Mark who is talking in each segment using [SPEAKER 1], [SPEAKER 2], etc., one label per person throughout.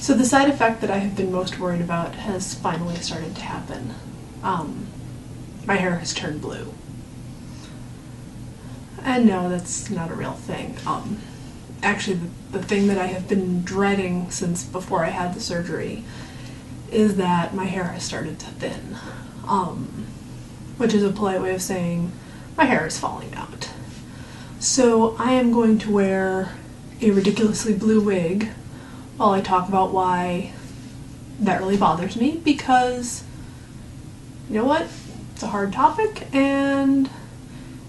[SPEAKER 1] So the side effect that I have been most worried about has finally started to happen. My hair has turned blue. And no, that's not a real thing. Actually, the thing that I have been dreading since before I had the surgery is that my hair has started to thin, which is a polite way of saying my hair is falling out. So I am going to wear a ridiculously blue wig while I talk about why that really bothers me, because you know what? It's a hard topic, and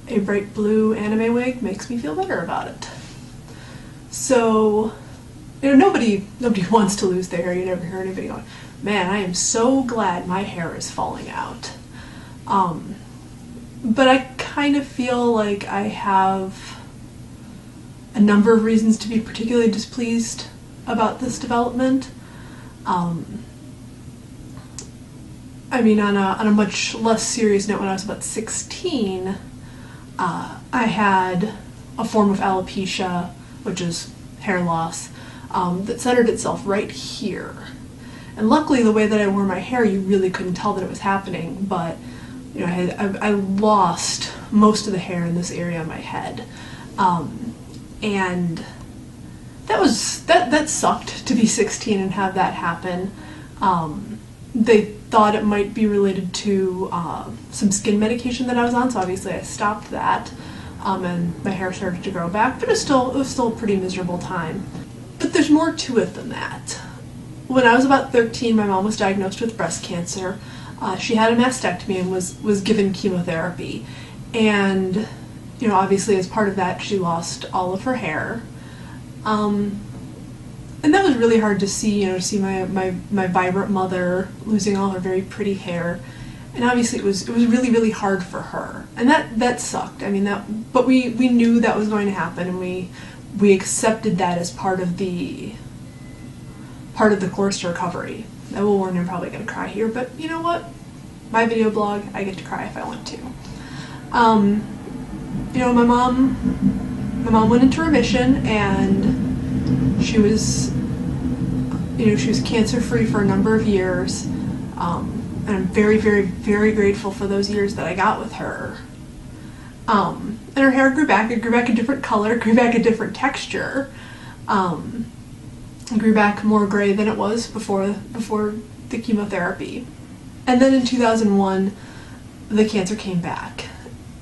[SPEAKER 1] a bright blue anime wig makes me feel better about it. So, you know, nobody wants to lose their hair. You never hear anybody going, man, I am so glad my hair is falling out. But I kind of feel like I have a number of reasons to be particularly displeased about this development. I mean, on a much less serious note, when I was about 16, I had a form of alopecia, which is hair loss, that centered itself right here. And luckily, the way that I wore my hair, you really couldn't tell that it was happening, but you know, I lost most of the hair in this area on my head. And that sucked, to be 16 and have that happen. They thought it might be related to some skin medication that I was on, so obviously I stopped that, and my hair started to grow back, but it was still a pretty miserable time. But there's more to it than that. When I was about 13, my mom was diagnosed with breast cancer. She had a mastectomy and was given chemotherapy, and you know, obviously as part of that she lost all of her hair. And that was really hard to see, you know, to see my vibrant mother losing all her very pretty hair. And obviously it was really, really hard for her. And that sucked. I mean, but we knew that was going to happen, and we accepted that as part of the course to recovery. I will warn you, I'm probably going to cry here, but you know what? My video blog, I get to cry if I want to. You know, my mom went into remission, and she was cancer-free for a number of years, and I'm very, very, very grateful for those years that I got with her. And her hair grew back. It grew back a different color, grew back a different texture, grew back more gray than it was before the chemotherapy. And then in 2001, the cancer came back.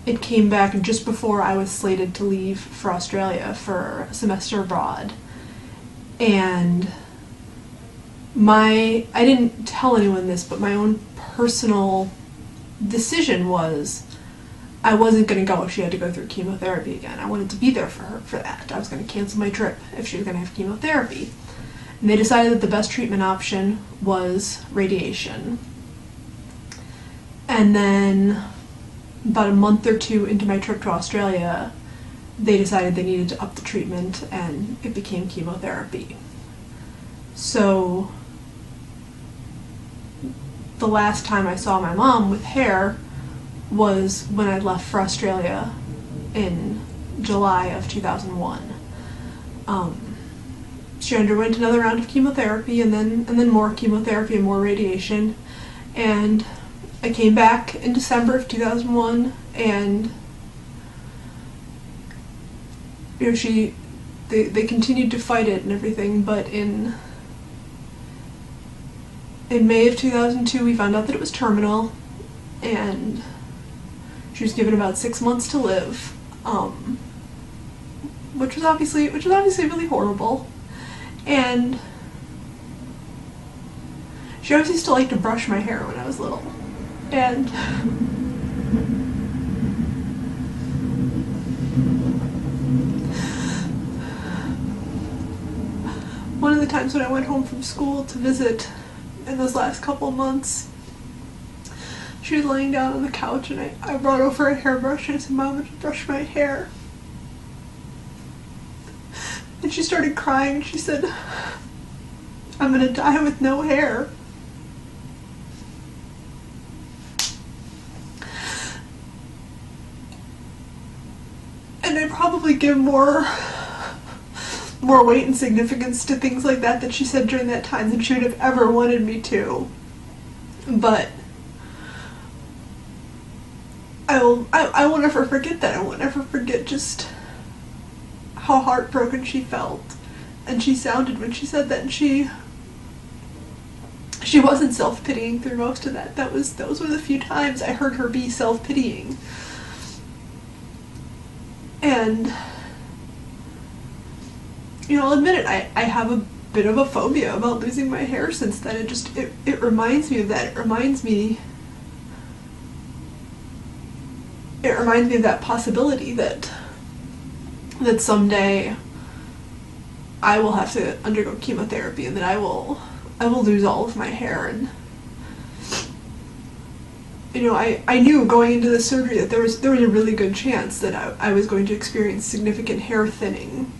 [SPEAKER 1] It came back just before I was slated to leave for Australia for a semester abroad. And I didn't tell anyone this, but my own personal decision was I wasn't going to go if she had to go through chemotherapy again. I wanted to be there for her for that. I was going to cancel my trip if she was going to have chemotherapy. And they decided that the best treatment option was radiation. And then about a month or two into my trip to Australia, they decided they needed to up the treatment, and it became chemotherapy. So the last time I saw my mom with hair was when I left for Australia in July of 2001. She underwent another round of chemotherapy, and then more chemotherapy and more radiation, and I came back in December of 2001, and you know, they continued to fight it and everything, but in May of 2002 we found out that it was terminal, and she was given about 6 months to live, which was obviously really horrible. And she always used to like to brush my hair when I was little, and one of the times when I went home from school to visit in those last couple months, she was laying down on the couch, and I brought over a hairbrush and I said, "Mom, would you brush my hair?" And she started crying. She said, "I'm gonna die with no hair." And I probably give more more weight and significance to things like that she said during that time than she would have ever wanted me to. But I will never forget that. I will never forget just how heartbroken she felt and she sounded when she said that. And she wasn't self-pitying through most of that. That was one of the few times I heard her be self-pitying. And, you know, I'll admit it, I have a bit of a phobia about losing my hair since then. It reminds me of that. It reminds me of that possibility that someday I will have to undergo chemotherapy and that I will lose all of my hair. And, you know, I knew going into the surgery that there was a really good chance that I was going to experience significant hair thinning.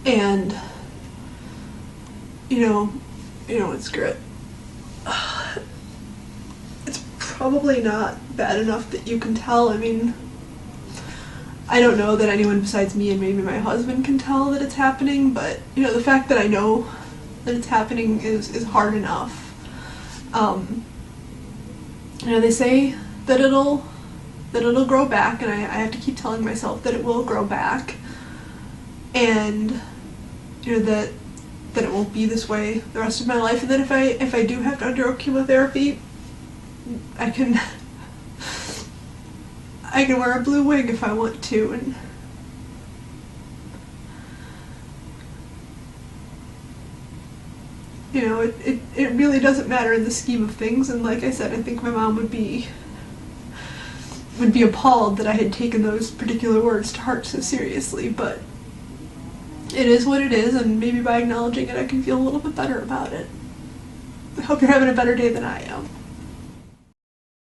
[SPEAKER 1] And, you know, it's great. It's probably not bad enough that you can tell. I mean, I don't know that anyone besides me and maybe my husband can tell that it's happening, but, you know, the fact that I know that it's happening is hard enough. You know, they say that it'll grow back, and I have to keep telling myself that it will grow back, and, you know, that it won't be this way the rest of my life, and that if I do have to undergo chemotherapy, I can wear a blue wig if I want to. And you know, it really doesn't matter in the scheme of things. And like I said, I think my mom would be appalled that I had taken those particular words to heart so seriously, but it is what it is, and maybe by acknowledging it I can feel a little bit better about it. I hope you're having a better day than I am.